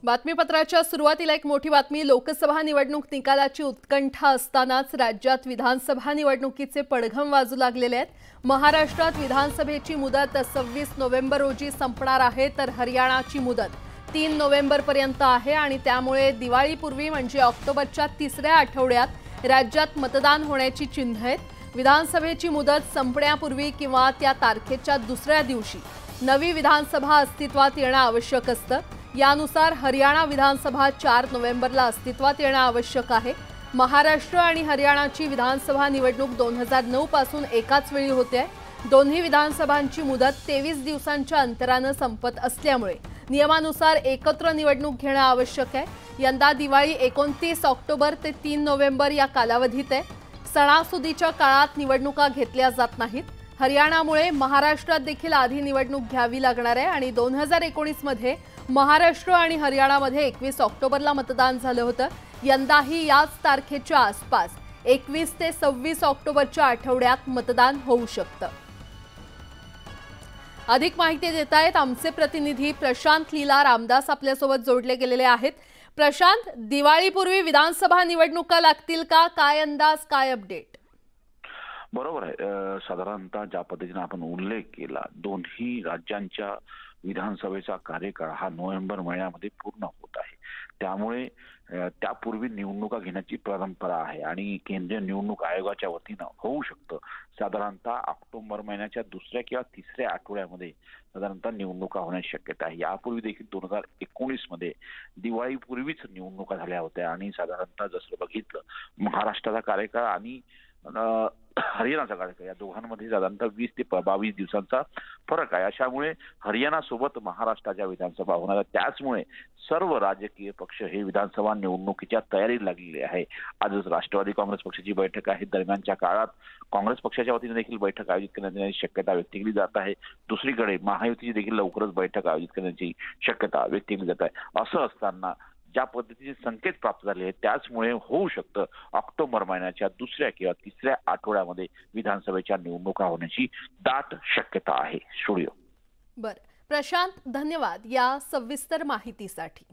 बातमीपत्राच्या सुरुवातीला एक मोठी बातमी। लोकसभा निवडणूक निकालाची उत्कंठा असतानाच राज्यात विधानसभा निवडणुकीचे पडघम वाजू लागलेले आहेत। महाराष्ट्रात विधानसभेची मुदत 26 नोव्हेंबर रोजी संपणार आहे, तर हरियाणाची मुदत 3 नोव्हेंबर पर्यंत आहे आणि त्यामुळे दिवाळीपूर्वी म्हणजे ऑक्टोबरच्या तिसऱ्या आठवड्यात राज्यात मतदान होण्याची चिन्ह आहेत। विधानसभेची मुदत संपण्यापूर्वी किंवा त्या तारखेच्या दुसऱ्या दिवशी नवी विधानसभा अस्तित्वात येणे आवश्यक असतं। यानुसार हरियाणा विधानसभा 4 नोव्हेंबरला अस्तित्वात येणे आवश्यक आहे। महाराष्ट्र आणि हरियाणाची विधानसभा निवडणूक 2009 पासून एकाच वेळी होते आहे। दोन्ही विधानसभांची मुदत 23 दिवसांच्या अंतराने संपत असल्यामुळे नियमानुसार एकत्र निवडणूक घेणे आवश्यक आहे। यंदा दिवाळी 29 ऑक्टोबर ते 3 नोव्हेंबर या कालावधीत आहे। सणासुदीच्या काळात निवडणुका घेतल्या जात नाहीत। हरियाणामुळे महाराष्ट्रात देखील आधी निवडणूक घ्यावी लागणार आहे आणि 2019 मध्ये महाराष्ट्र आणि हरियाणामध्ये 21 ऑक्टोबरला मतदान झालं होतं। यंदाही याच तारखेच्या आसपास 21 ते 26 ऑक्टोबरच्या आठवड्यात मतदान होऊ शकतं। अधिक माहिती देत आहेत आमचे प्रतिनिधी प्रशांत लीला रामदास आपल्यासोबत जोडले गेलेले आहेत। प्रशांत, दिवाळीपूर्वी विधानसभा निवडणुका लागतील का? काय अंदाज, काय अपडेट? बरोबर आहे। साधारणतः ज्या पद्धतीने आपण उल्लेख केला, दोन्ही राज्यांच्या विधानसभेचा कार्यकाळ हा नोव्हेंबर महिन्यामध्ये पूर्ण होत आहे। त्यामुळे त्यापूर्वी निवडणुका घेण्याची परंपरा आहे आणि केंद्रीय निवडणूक आयोगाच्या वतीने होऊ शकतं साधारणतः ऑक्टोबर महिन्याच्या दुसऱ्या किंवा तिसऱ्या आठवड्यामध्ये साधारणतः निवडणुका होण्याची शक्यता आहे। यापूर्वी देखील 2019 मध्ये दिवाळीपूर्वीच निवडणुका झाल्या होत्या आणि साधारणतः जसं बघितलं महाराष्ट्राचा कार्यकाळ आणि हरियाणाचा कार्यकाळ या दोघांमध्ये साधारणतः 20 ते 22 दिवसांचा फरक आहे। अशामुळे हरियाणा सोबत महाराष्ट्राच्या विधानसभा होणार, त्याचमुळे सर्व राजकीय पक्ष हे विधानसभा निवडणुकीच्या तयारीला लागलेले आहे। आजच राष्ट्रवादी काँग्रेस पक्षाची बैठक आहे। दरम्यानच्या काळात काँग्रेस पक्षाच्या वतीने देखील बैठक आयोजित करण्याची शक्यता व्यक्त केली जात आहे। दुसरीकडे महायुतीची देखील लवकरच बैठक आयोजित करण्याची शक्यता व्यक्त केली जात आहे। असं असताना ज्या पद्धतीचे संकेत प्राप्त झाले आहेत त्याचमुळे होऊ शकतं ऑक्टोबर महिन्याच्या दुसऱ्या किंवा तिसऱ्या आठवड्यामध्ये विधानसभेच्या निवडणुका होण्याची दाट शक्यता आहे। स्टुडिओ बरं प्रशांत, धन्यवाद या सविस्तर माहितीसाठी।